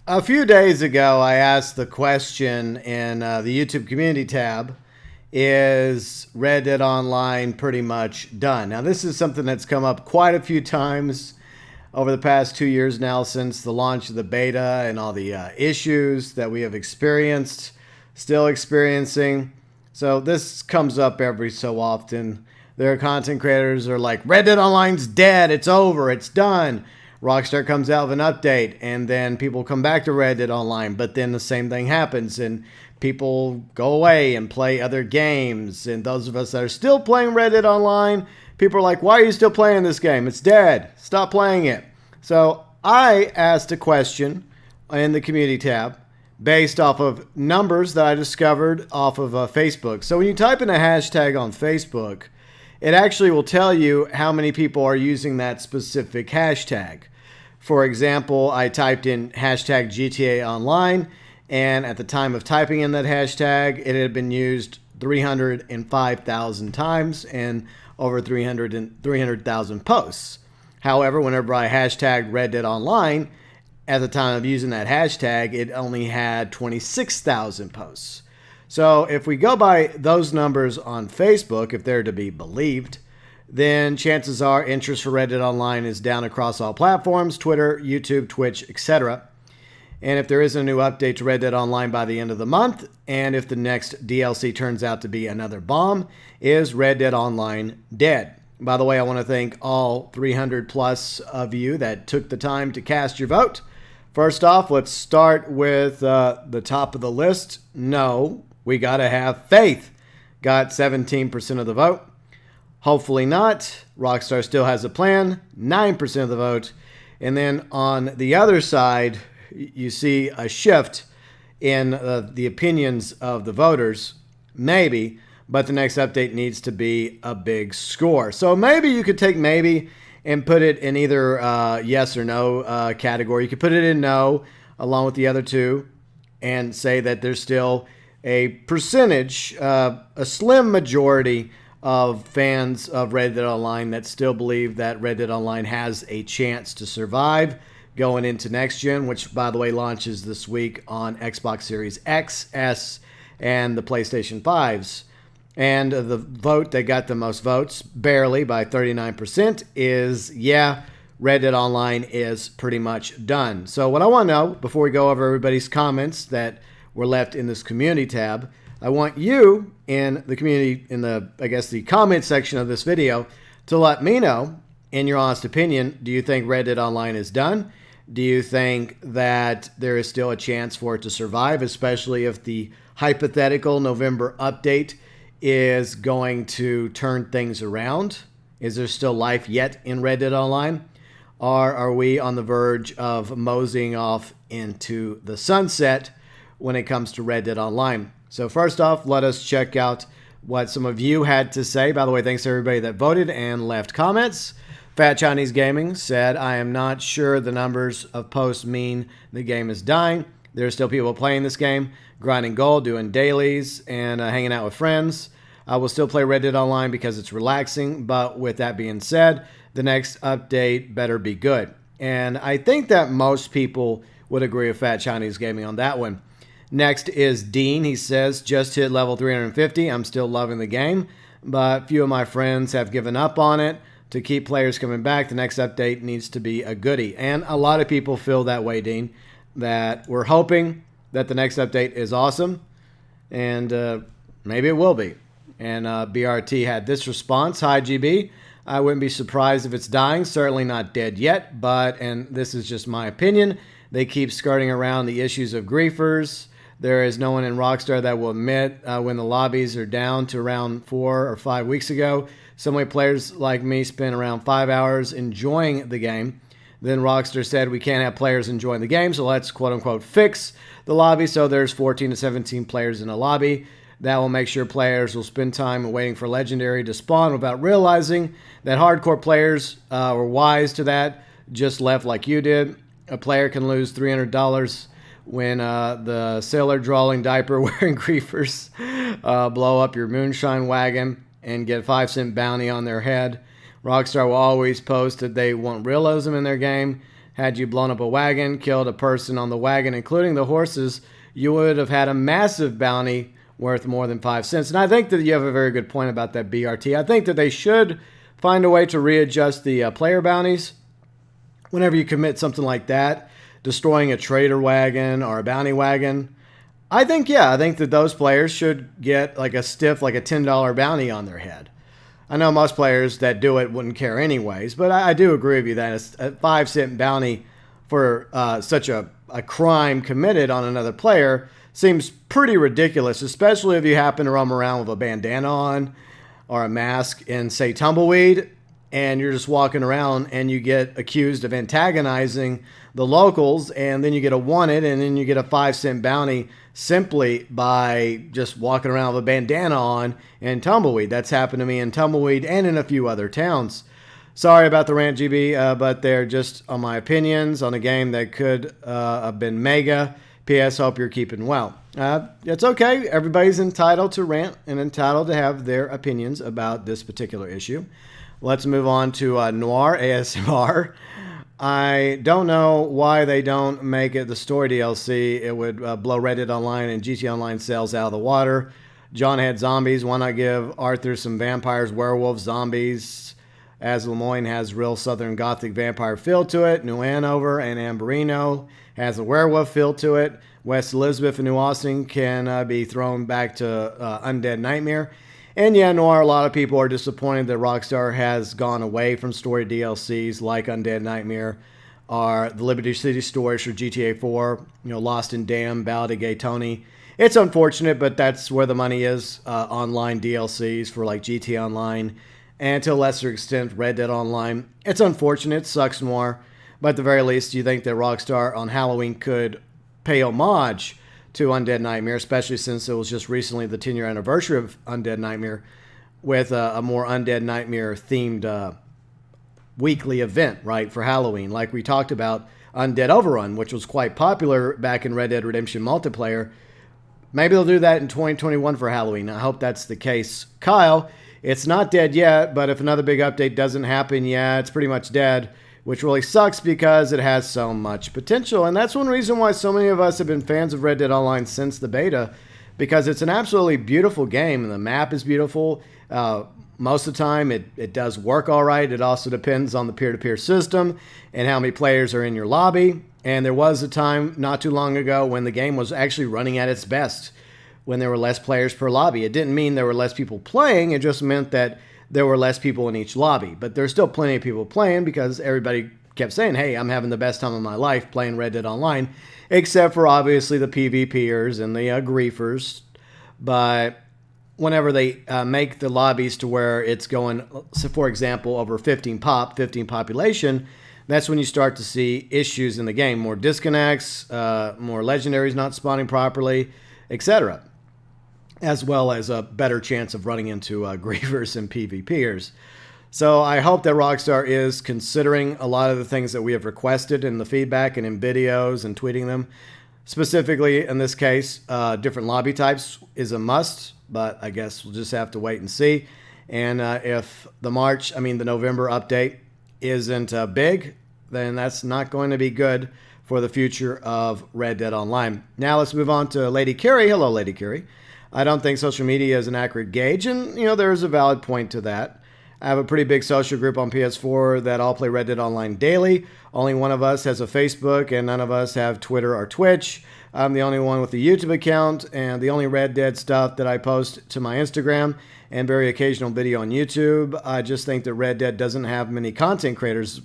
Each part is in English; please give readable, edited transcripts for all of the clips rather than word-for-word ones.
A few days ago, I asked the question in the YouTube community tab, is Red Dead Online pretty much done? Now, this is something that's come up quite a few times over the past 2 years now since the launch of the beta and all the issues that we have experienced, still experiencing. So this comes up every so often. There are content creators who are like, Red Dead Online's dead, it's over, it's done. Rockstar comes out with an update, and then people come back to Red Dead Online, but then the same thing happens, and people go away and play other games. And those of us that are still playing Red Dead Online, people are like, why are you still playing this game? It's dead. Stop playing it. So I asked a question in the community tab based off of numbers that I discovered off of Facebook. So when you type in a hashtag on Facebook, it actually will tell you how many people are using that specific hashtag. For example, I typed in hashtag GTA Online, and at the time of typing in that hashtag, it had been used 305,000 times and over 300,000 posts. However, whenever I hashtagged Red Dead Online, at the time of using that hashtag, it only had 26,000 posts. So if we go by those numbers on Facebook, if they're to be believed, then chances are interest for Red Dead Online is down across all platforms, Twitter, YouTube, Twitch, etc. And if there is a new update to Red Dead Online by the end of the month, and if the next DLC turns out to be another bomb, is Red Dead Online dead? By the way, I want to thank all 300 plus of you that took the time to cast your vote. First off, let's start with the top of the list. No, we got to have faith. Got 17% of the vote. Hopefully not. Rockstar still has a plan. 9% of the vote. And then on the other side, you see a shift in the opinions of the voters. Maybe. But the next update needs to be a big score. So maybe you could take maybe and put it in either yes or no category. You could put it in no along with the other two and say that there's still a percentage, a slim majority of fans of Red Dead Online that still believe that Red Dead Online has a chance to survive going into next gen, which, by the way, launches this week on Xbox Series X, S, and the PlayStation 5s. And the vote that got the most votes, barely by 39%, is, yeah, Red Dead Online is pretty much done. So what I want to know, before we go over everybody's comments that were left in this community tab, I want you in the community, in the, I guess, the comment section of this video, to let me know, in your honest opinion, do you think Red Dead Online is done? Do you think that there is still a chance for it to survive, especially if the hypothetical November update is going to turn things around? Is there still life yet in Red Dead Online? Or are we on the verge of moseying off into the sunset when it comes to Red Dead Online? So first off, let us check out what some of you had to say. By the way, thanks to everybody that voted and left comments. Fat Chinese Gaming said, I am not sure the numbers of posts mean the game is dying. There are still people playing this game, grinding gold, doing dailies, and hanging out with friends. I will still play Red Dead Online because it's relaxing, but with that being said, the next update better be good. And I think that most people would agree with Fat Chinese Gaming on that one. Next is Dean. He says, just hit level 350. I'm still loving the game, but few of my friends have given up on it. To keep players coming back, the next update needs to be a goodie. And a lot of people feel that way, Dean, that we're hoping that the next update is awesome, and maybe it will be. And BRT had this response. Hi, GB. I wouldn't be surprised if it's dying. Certainly not dead yet, but, and this is just my opinion, they keep skirting around the issues of griefers. There is no one in Rockstar that will admit when the lobbies are down to around 4 or 5 weeks ago. So many players like me spent around 5 hours enjoying the game. Then Rockstar said we can't have players enjoying the game, so let's quote-unquote fix the lobby so there's 14 to 17 players in a lobby. That will make sure players will spend time waiting for Legendary to spawn without realizing that hardcore players were wise to that, just left like you did. A player can lose $300 when the sailor drawing diaper wearing griefers blow up your moonshine wagon and get a 5-cent bounty on their head. Rockstar will always post that they want realism in their game. Had you blown up a wagon, killed a person on the wagon, including the horses, you would have had a massive bounty worth more than 5 cents. And I think that you have a very good point about that BRT. I think that they should find a way to readjust the player bounties whenever you commit something like that, destroying a trader wagon or a bounty wagon. I think that those players should get like a stiff, like a $10 bounty on their head. I know most players that do it wouldn't care anyways, but I do agree with you that a 5-cent bounty for such a crime committed on another player seems pretty ridiculous, especially if you happen to roam around with a bandana on or a mask in, say, Tumbleweed, and you're just walking around and you get accused of antagonizing the locals, and then you get a wanted, and then you get a 5-cent bounty simply by just walking around with a bandana on in Tumbleweed. That's happened to me in Tumbleweed and in a few other towns. Sorry about the rant, GB, but they're just on my opinions on a game that could have been mega. P.S. Hope you're keeping well. It's okay. Everybody's entitled to rant and entitled to have their opinions about this particular issue. Let's move on to Noir ASMR. I don't know why they don't make it the story DLC. It would blow Reddit Online and GT Online sales out of the water. John had zombies. Why not give Arthur some vampires, werewolves, zombies? As Lemoyne has real Southern Gothic vampire feel to it. New Hanover and Amberino has a werewolf feel to it. West Elizabeth and New Austin can be thrown back to Undead Nightmare. And yeah, Noir, a lot of people are disappointed that Rockstar has gone away from story DLCs like Undead Nightmare or the Liberty City stories for GTA 4, Lost and Damned, Ballad of Gay Tony. It's unfortunate, but that's where the money is, online DLCs for like GTA Online and to a lesser extent Red Dead Online. It's unfortunate, it sucks, Noir, but at the very least, you think that Rockstar on Halloween could pay homage to Undead Nightmare, especially since it was just recently the 10-year anniversary of Undead Nightmare, with a more Undead Nightmare themed weekly event, right, for Halloween. Like we talked about Undead Overrun, which was quite popular back in Red Dead Redemption multiplayer. Maybe they'll do that in 2021 for Halloween. I hope that's the case. Kyle, it's not dead yet, but if another big update doesn't happen, yeah, it's pretty much dead, which really sucks because it has so much potential. And that's one reason why so many of us have been fans of Red Dead Online since the beta, because it's an absolutely beautiful game, and the map is beautiful. Most of the time, it does work all right. It also depends on the peer-to-peer system and how many players are in your lobby. And there was a time not too long ago when the game was actually running at its best, when there were less players per lobby. It didn't mean there were less people playing. It just meant that there were less people in each lobby. But there's still plenty of people playing because everybody kept saying, hey, I'm having the best time of my life playing Red Dead Online, except for obviously the PvPers and the griefers. But whenever they make the lobbies to where it's going, so for example, over 15 population, that's when you start to see issues in the game. More disconnects, more legendaries not spawning properly, etc., as well as a better chance of running into griefers and PvPers. So I hope that Rockstar is considering a lot of the things that we have requested in the feedback and in videos and tweeting them. Specifically, in this case, different lobby types is a must, but I guess we'll just have to wait and see. And if the November update isn't big, then that's not going to be good for the future of Red Dead Online. Now let's move on to Lady Carrie. Hello, Lady Carrie. I don't think social media is an accurate gauge, and there's a valid point to that. I have a pretty big social group on PS4 that all play Red Dead Online daily. Only one of us has a Facebook, and none of us have Twitter or Twitch. I'm the only one with a YouTube account, and the only Red Dead stuff that I post to my Instagram and very occasional video on YouTube. I just think that Red Dead doesn't have many content creators.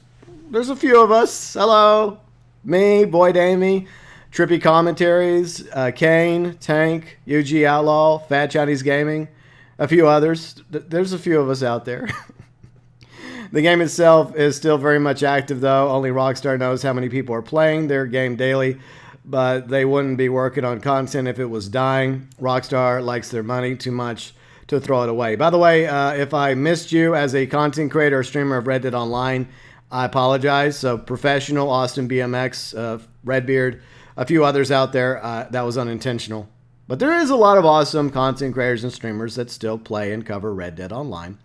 There's a few of us. Hello. Me, Boyd Amy, Trippy Commentaries, Kane, Tank, UG Outlaw, Fat Chinese Gaming, a few others. There's a few of us out there. The game itself is still very much active, though. Only Rockstar knows how many people are playing their game daily, but they wouldn't be working on content if it was dying. Rockstar likes their money too much to throw it away. By the way, if I missed you as a content creator or streamer of Red Dead Online, I apologize. So Professional, Austin BMX, Redbeard, a few others out there, that was unintentional. But there is a lot of awesome content creators and streamers that still play and cover Red Dead Online.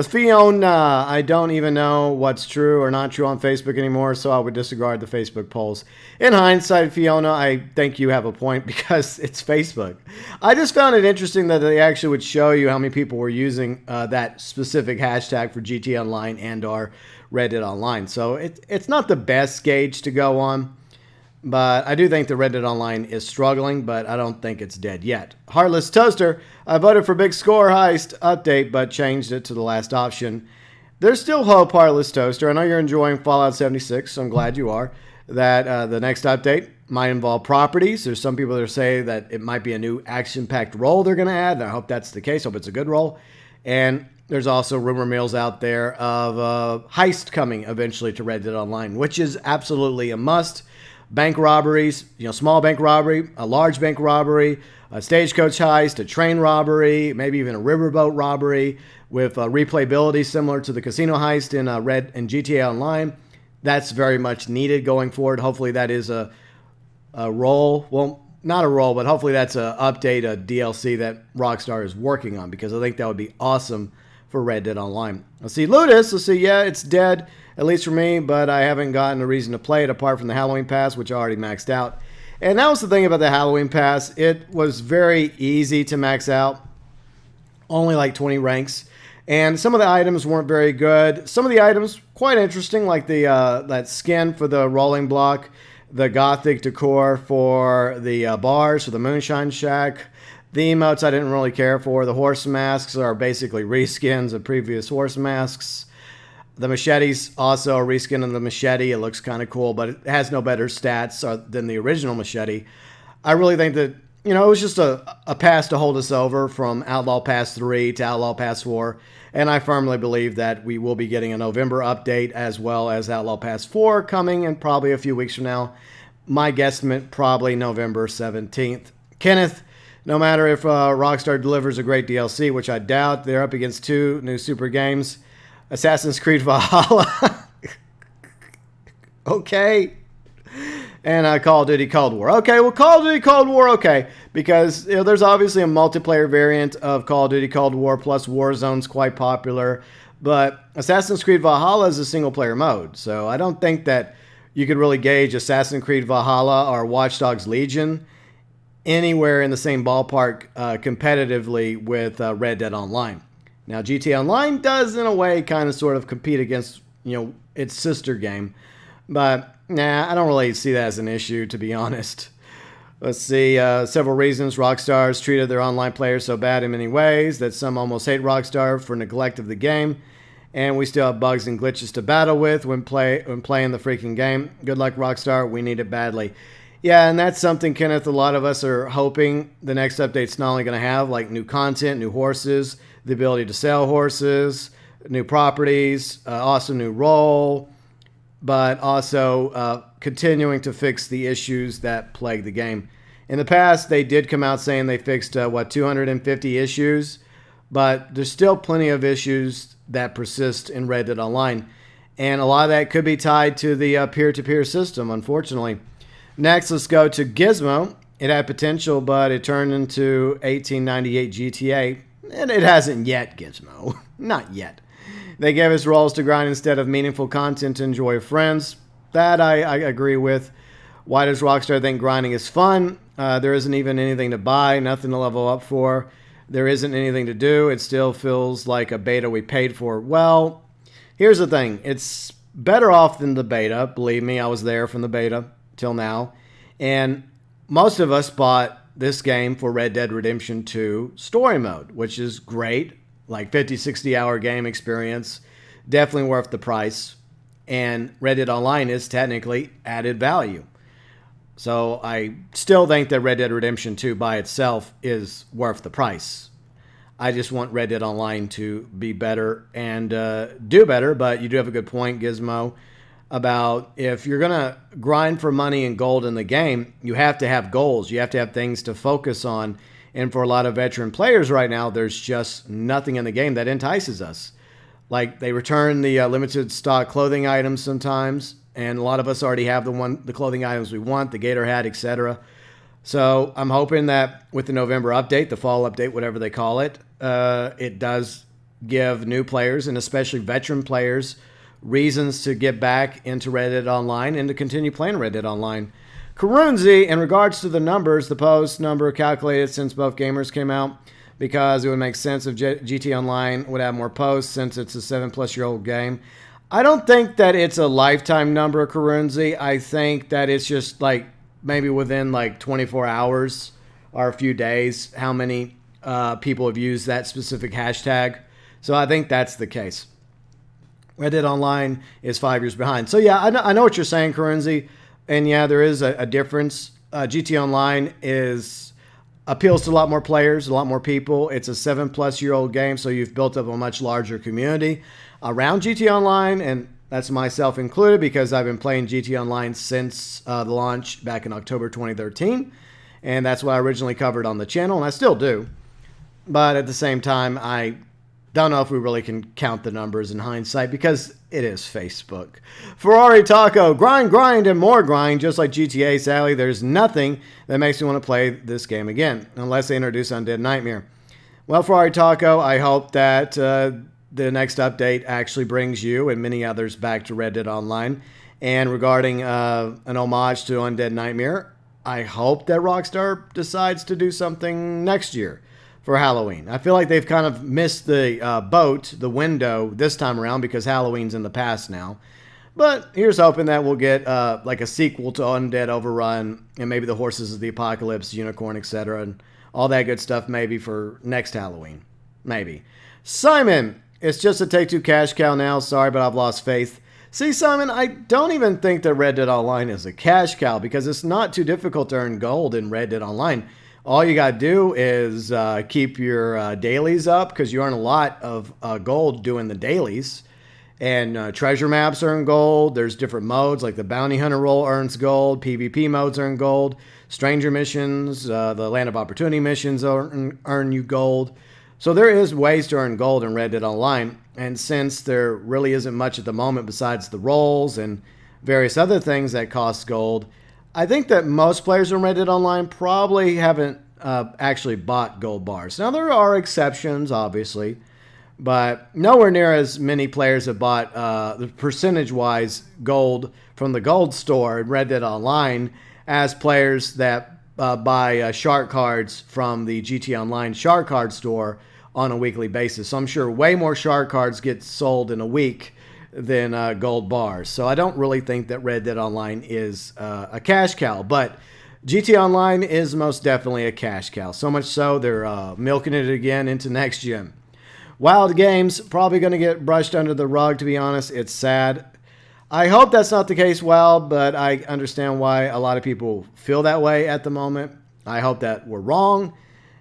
Fiona, I don't even know what's true or not true on Facebook anymore, so I would disregard the Facebook polls. In hindsight, Fiona, I think you have a point because it's Facebook. I just found it interesting that they actually would show you how many people were using that specific hashtag for GTA Online and or Red Dead Online. So it's not the best gauge to go on. But I do think the Red Dead Online is struggling, but I don't think it's dead yet. Heartless Toaster, I voted for Big Score Heist update, but changed it to the last option. There's still hope, Heartless Toaster. I know you're enjoying Fallout 76, so I'm glad you are. That the next update might involve properties. There's some people that say that it might be a new action-packed role they're going to add, and I hope that's the case. Hope it's a good role. And there's also rumor mills out there of heist coming eventually to Red Dead Online, which is absolutely a must. Bank robberies, small bank robbery, a large bank robbery, a stagecoach heist, a train robbery, maybe even a riverboat robbery with replayability similar to the casino heist in Red and GTA Online. That's very much needed going forward. Hopefully that is a role. Well, not a role, but hopefully that's an update, a DLC that Rockstar is working on, because I think that would be awesome for Red Dead Online. Let's see, Ludus. Let's see, yeah, it's dead, at least for me, but I haven't gotten a reason to play it apart from the Halloween Pass, which I already maxed out. And that was the thing about the Halloween Pass. It was very easy to max out, only like 20 ranks. And some of the items weren't very good. Some of the items, quite interesting, like the that skin for the rolling block, the gothic decor for the bars, for the Moonshine Shack. The emotes I didn't really care for. The horse masks are basically reskins of previous horse masks. The machete's also a reskin of the machete. It looks kind of cool, but it has no better stats than the original machete. I really think that, it was just a pass to hold us over from Outlaw Pass 3 to Outlaw Pass 4. And I firmly believe that we will be getting a November update as well as Outlaw Pass 4 coming in probably a few weeks from now. My guesstimate, probably November 17th. Kenneth, no matter if Rockstar delivers a great DLC, which I doubt, they're up against 2 new super games. Assassin's Creed Valhalla. Okay. And Call of Duty Cold War. Okay, well, Call of Duty Cold War, okay. Because there's obviously a multiplayer variant of Call of Duty Cold War, plus Warzone's quite popular. But Assassin's Creed Valhalla is a single-player mode. So I don't think that you could really gauge Assassin's Creed Valhalla or Watch Dogs Legion anywhere in the same ballpark competitively with Red Dead Online. Now, GTA Online does, in a way, kind of sort of compete against, its sister game. But, nah, I don't really see that as an issue, to be honest. Let's see, several reasons. Rockstar's treated their online players so bad in many ways that some almost hate Rockstar for neglect of the game. And we still have bugs and glitches to battle with when playing the freaking game. Good luck, Rockstar. We need it badly. Yeah, and that's something, Kenneth, a lot of us are hoping the next update's not only going to have, like new content, new horses, the ability to sell horses, new properties, awesome new role, but also continuing to fix the issues that plague the game. In the past, they did come out saying they fixed, 250 issues, but there's still plenty of issues that persist in Red Dead Online, and a lot of that could be tied to the peer-to-peer system, unfortunately. Next, let's go to Gizmo. It had potential, but it turned into 1898 GTA, and it hasn't yet, Gizmo. Not yet. They gave us roles to grind instead of meaningful content to enjoy with friends. That I agree with. Why does Rockstar think grinding is fun? There isn't even anything to buy, nothing to level up for. There isn't anything to do. It still feels like a beta we paid for. Well, here's the thing. It's better off than the beta. Believe me, I was there from the beta till now. And most of us bought this game for Red Dead Redemption 2 story mode, which is great. Like 50, 60 hour game experience. Definitely worth the price. And Red Dead Online is technically added value. So I still think that Red Dead Redemption 2 by itself is worth the price. I just want Red Dead Online to be better and do better. But you do have a good point, Gizmo, about if you're going to grind for money and gold in the game, you have to have goals. You have to have things to focus on. And for a lot of veteran players right now, there's just nothing in the game that entices us. Like, they return the limited stock clothing items sometimes, and a lot of us already have the clothing items we want, the gator hat, etc. So I'm hoping that with the November update, the fall update, whatever they call it, it does give new players, and especially veteran players, reasons to get back into Red Dead Online and to continue playing Red Dead Online. Karunzi, in regards to the numbers, the post number calculated since both gamers came out, because it would make sense if GT Online would have more posts since it's a 7-plus-year-old game. I don't think that it's a lifetime number, Karunzi. I think that it's just like maybe within like 24 hours or a few days how many people have used that specific hashtag. So I think that's the case. Red Dead Online is 5 years behind. So yeah, I know what you're saying, Karunzi. And yeah, there is a difference. GT Online appeals to a lot more players, a lot more people. It's a 7-plus-year-old game, so you've built up a much larger community around GT Online, and that's myself included because I've been playing GT Online since the launch back in October 2013, and that's what I originally covered on the channel, and I still do. But at the same time, I don't know if we really can count the numbers in hindsight because it is Facebook. Ferrari Taco, grind, and more grind. Just like GTA, sadly, there's nothing that makes me want to play this game again, unless they introduce Undead Nightmare. Well, Ferrari Taco, I hope that the next update actually brings you and many others back to Red Dead Online. And regarding an homage to Undead Nightmare, I hope that Rockstar decides to do something next year for Halloween. I feel like they've kind of missed the boat, the window this time around because Halloween's in the past now. But here's hoping that we'll get like a sequel to Undead Overrun and maybe the Horses of the Apocalypse, Unicorn, etc. and all that good stuff maybe for next Halloween. Maybe. Simon, it's just a Take-Two cash cow now. Sorry, but I've lost faith. See, Simon, I don't even think that Red Dead Online is a cash cow because it's not too difficult to earn gold in Red Dead Online. All you got to do is keep your dailies up because you earn a lot of gold doing the dailies. And treasure maps earn gold. There's different modes like the Bounty Hunter role earns gold. PvP modes earn gold. Stranger missions, the Land of Opportunity missions earn you gold. So there is ways to earn gold in Red Dead Online. And since there really isn't much at the moment besides the roles and various other things that cost gold, I think that most players in Red Dead Online probably haven't actually bought gold bars. Now, there are exceptions, obviously, but nowhere near as many players have bought the percentage-wise gold from the gold store in Red Dead Online as players that buy shark cards from the GT Online shark card store on a weekly basis. So I'm sure way more shark cards get sold in a week than gold bars. So I don't really think that Red Dead Online is a cash cow, but GT Online is most definitely a cash cow. So much so they're milking it again into next gen. Wild Games probably going to get brushed under the rug, to be honest. It's sad. I hope that's not the case, Wild, but I understand why a lot of people feel that way at the moment. I hope that we're wrong,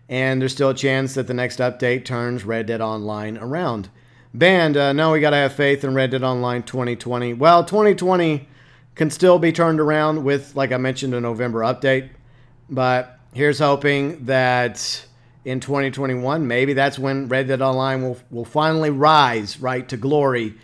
and there's still a chance that the next update turns Red Dead Online around. Band, no, we got to have faith in Red Dead Online 2020. Well, 2020 can still be turned around with, like I mentioned, a November update. But here's hoping that in 2021, maybe that's when Red Dead Online will finally rise, right, to glory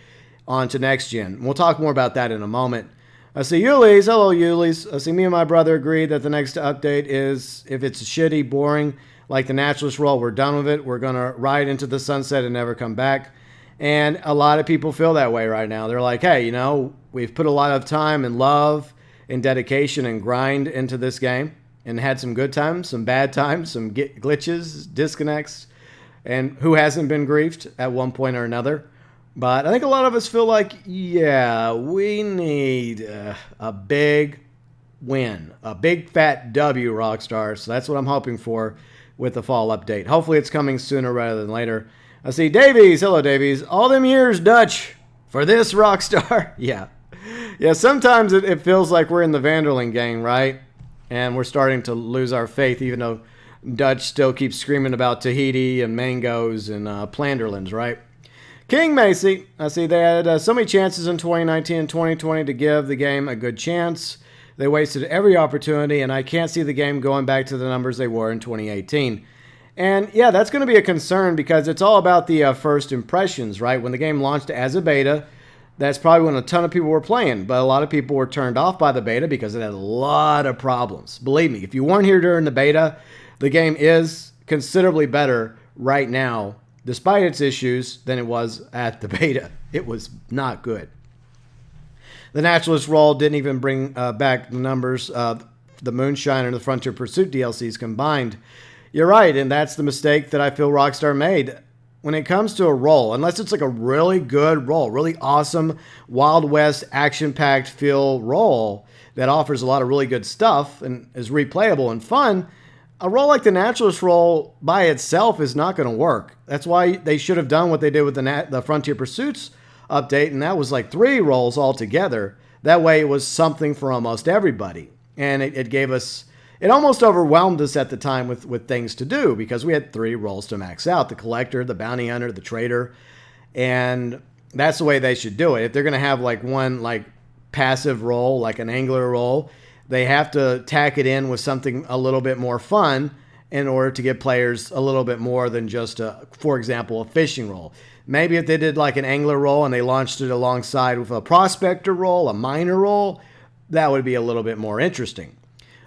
onto next gen. We'll talk more about that in a moment. I see Yuli's. Hello, Yuli's. I see me and my brother agree that the next update is, if it's shitty, boring, like the Naturalist role, we're done with it. We're going to ride into the sunset and never come back. And a lot of people feel that way right now. They're like, hey, you know, we've put a lot of time and love and dedication and grind into this game and had some good times, some bad times, some glitches, disconnects, and who hasn't been griefed at one point or another. But I think a lot of us feel like, yeah, we need a big win, a big fat W, Rockstar. So that's what I'm hoping for with the fall update. Hopefully it's coming sooner rather than later. I see Davies. Hello, Davies. All them years, Dutch, for this, Rockstar. Yeah. Yeah, sometimes it feels like we're in the Vanderling gang, right? And we're starting to lose our faith, even though Dutch still keeps screaming about Tahiti and mangoes and Planderlands, right? King Macy. I see they had so many chances in 2019 and 2020 to give the game a good chance. They wasted every opportunity, and I can't see the game going back to the numbers they were in 2018. And yeah, that's going to be a concern because it's all about the first impressions, right? When the game launched as a beta, that's probably when a ton of people were playing, but a lot of people were turned off by the beta because it had a lot of problems. Believe me, if you weren't here during the beta, the game is considerably better right now despite its issues, than it was at the beta. It was not good. The Naturalist role didn't even bring back the numbers of the Moonshine and the Frontier Pursuit DLCs combined. You're right, and that's the mistake that I feel Rockstar made. When it comes to a role, unless it's like a really good role, really awesome Wild West action-packed feel role that offers a lot of really good stuff and is replayable and fun, a role like the Naturalist role by itself is not going to work. That's why they should have done what they did with the Frontier Pursuits update, and that was like 3 roles altogether. That way it was something for almost everybody. And it gave us, it almost overwhelmed us at the time with things to do because we had 3 roles to max out: the Collector, the Bounty Hunter, the Trader. And that's the way they should do it. If they're going to have like one like passive role, like an Angler role, they have to tack it in with something a little bit more fun in order to give players a little bit more than just, for example, a fishing role. Maybe if they did like an Angler role and they launched it alongside with a Prospector role, a Miner role, that would be a little bit more interesting.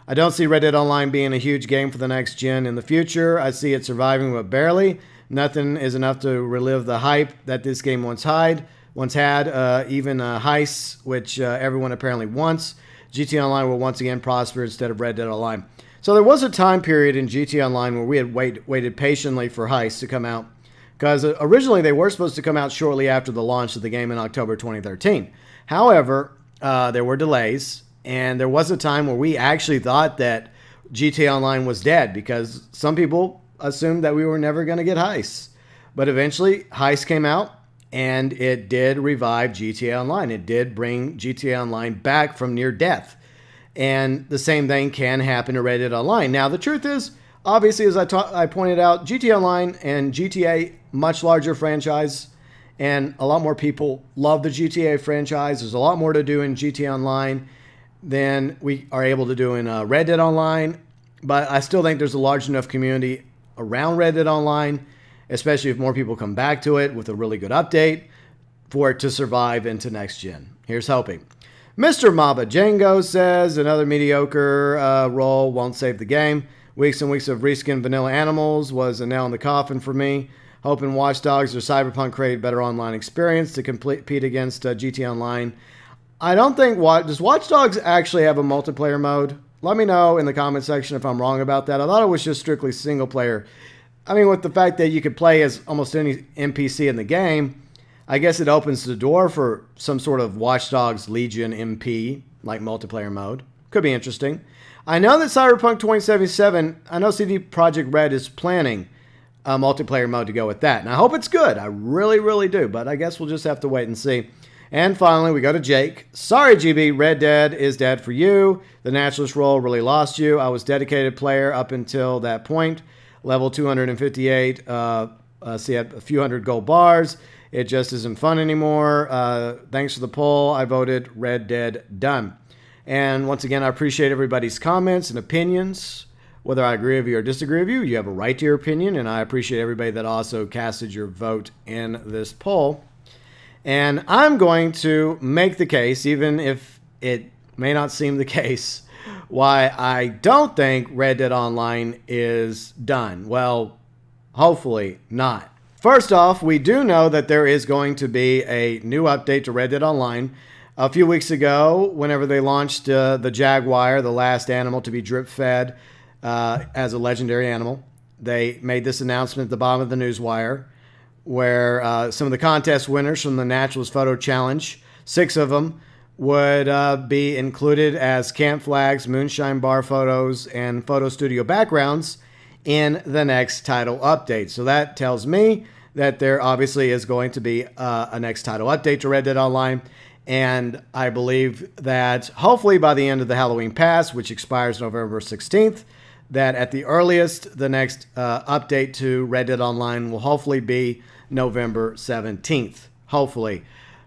I don't see Red Dead Online being a huge game for the next gen in the future. I see it surviving, but barely. Nothing is enough to relive the hype that this game once had. Even heists, which everyone apparently wants. GTA Online will once again prosper instead of Red Dead Online. So there was a time period in GTA Online where we had waited patiently for heists to come out, because originally they were supposed to come out shortly after the launch of the game in October 2013. However, there were delays, and there was a time where we actually thought that GTA Online was dead because some people assumed that we were never going to get heists. But eventually, heists came out, and it did revive GTA Online. It did bring GTA Online back from near death. And the same thing can happen to Red Dead Online. Now, the truth is, obviously, as I pointed out, GTA Online and GTA, much larger franchise, and a lot more people love the GTA franchise. There's a lot more to do in GTA Online than we are able to do in Red Dead Online. But I still think there's a large enough community around Red Dead Online, especially if more people come back to it with a really good update, for it to survive into next gen. Here's hoping. Mr. Maba Django says, another mediocre role won't save the game. Weeks and weeks of reskinned vanilla animals was a nail in the coffin for me. Hoping Watch Dogs or Cyberpunk create better online experience to compete against GTA Online. I don't think, does Watch Dogs actually have a multiplayer mode? Let me know in the comment section if I'm wrong about that. I thought it was just strictly single player. I mean, with the fact that you could play as almost any NPC in the game, I guess it opens the door for some sort of Watch Dogs Legion MP, like multiplayer mode. Could be interesting. I know that Cyberpunk 2077, I know CD Projekt Red is planning a multiplayer mode to go with that. And I hope it's good. I really, really do. But I guess we'll just have to wait and see. And finally, we go to Jake. Sorry, GB, Red Dead is dead for you. The Naturalist role really lost you. I was a dedicated player up until that point. Level 258. See, had a few hundred gold bars. It just isn't fun anymore. Thanks for the poll. I voted Red Dead done. And once again, I appreciate everybody's comments and opinions. Whether I agree with you or disagree with you, you have a right to your opinion. And I appreciate everybody that also casted your vote in this poll. And I'm going to make the case, even if it may not seem the case, why I don't think Red Dead Online is done. Well, hopefully not. First off, we do know that there is going to be a new update to Red Dead Online. A few weeks ago, whenever they launched the Jaguar, the last animal to be drip-fed as a legendary animal, they made this announcement at the bottom of the newswire, where some of the contest winners from the Naturalist Photo Challenge, 6 of them, would be included as camp flags, moonshine bar photos, and photo studio backgrounds in the next title update. So that tells me that there obviously is going to be a next title update to Red Dead Online. And I believe that hopefully by the end of the Halloween Pass, which expires November 16th, that at the earliest, the next update to Red Dead Online will hopefully be November 17th. Hopefully.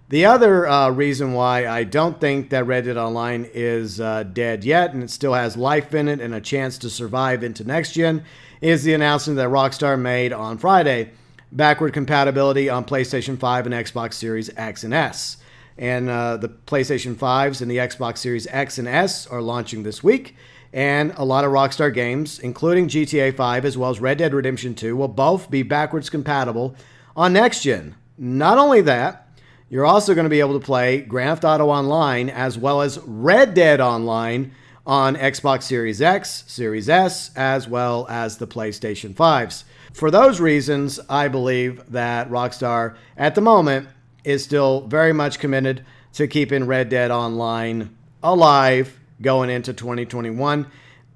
The other reason why I don't think that Red Dead Online is dead yet, and it still has life in it and a chance to survive into next gen, is the announcement that Rockstar made on Friday. Backward compatibility on PlayStation 5 and Xbox Series X and S. And the PlayStation 5s and the Xbox Series X and S are launching this week. and a lot of Rockstar games, including GTA 5 as well as Red Dead Redemption 2, will both be backwards compatible on next gen. Not only that, you're also going to be able to play Grand Theft Auto Online as well as Red Dead Online on Xbox Series X, Series S, as well as the PlayStation 5s. For those reasons, I believe that Rockstar, at the moment, is still very much committed to keeping Red Dead Online alive going into 2021.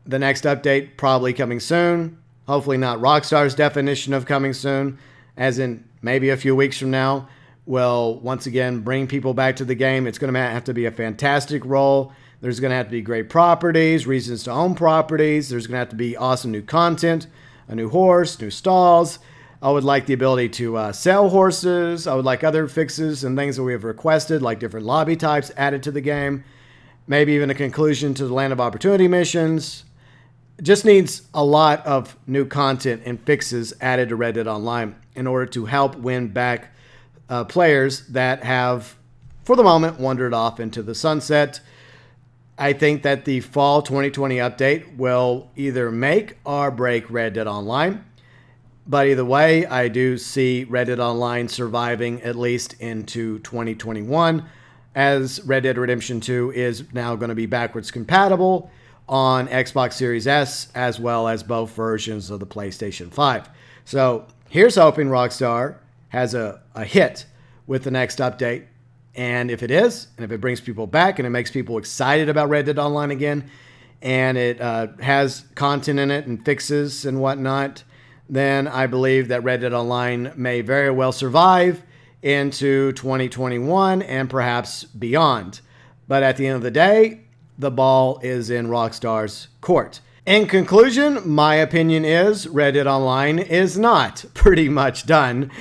The next update probably coming soon. Hopefully not Rockstar's definition of coming soon, as in maybe a few weeks from now, will once again bring people back to the game. It's going to have to be a fantastic role. There's going to have to be great properties, reasons to own properties. There's going to have to be awesome new content, a new horse, new stalls. I would like the ability to sell horses. I would like other fixes and things that we have requested, like different lobby types added to the game. Maybe even a conclusion to the Land of Opportunity missions. Just needs a lot of new content and fixes added to Red Dead Online in order to help win back players that have, for the moment, wandered off into the sunset. I think that the fall 2020 update will either make or break Red Dead Online. But either way, I do see Red Dead Online surviving at least into 2021, as Red Dead Redemption 2 is now going to be backwards compatible on Xbox Series S as well as both versions of the PlayStation 5. So here's hoping Rockstar has a hit with the next update. And if it is, and if it brings people back and it makes people excited about Red Dead Online again, and it has content in it and fixes and whatnot, then I believe that Red Dead Online may very well survive into 2021 and perhaps beyond. But at the end of the day, the ball is in Rockstar's court. In conclusion, my opinion is Red Dead Online is not pretty much done.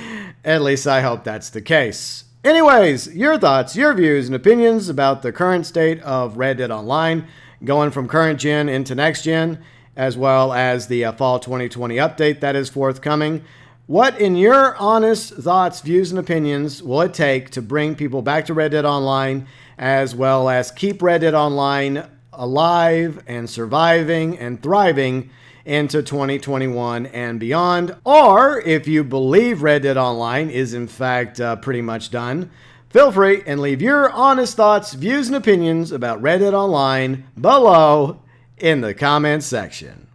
At least I hope that's the case. Anyways, your thoughts, your views, and opinions about the current state of Red Dead Online, going from current gen into next gen, as well as the fall 2020 update that is forthcoming. What, in your honest thoughts, views, and opinions, will it take to bring people back to Red Dead Online, as well as keep Red Dead Online alive and surviving and thriving into 2021 and beyond? Or, if you believe Red Dead Online is in fact pretty much done, feel free and leave your honest thoughts, views, and opinions about Red Dead Online below in the comments section.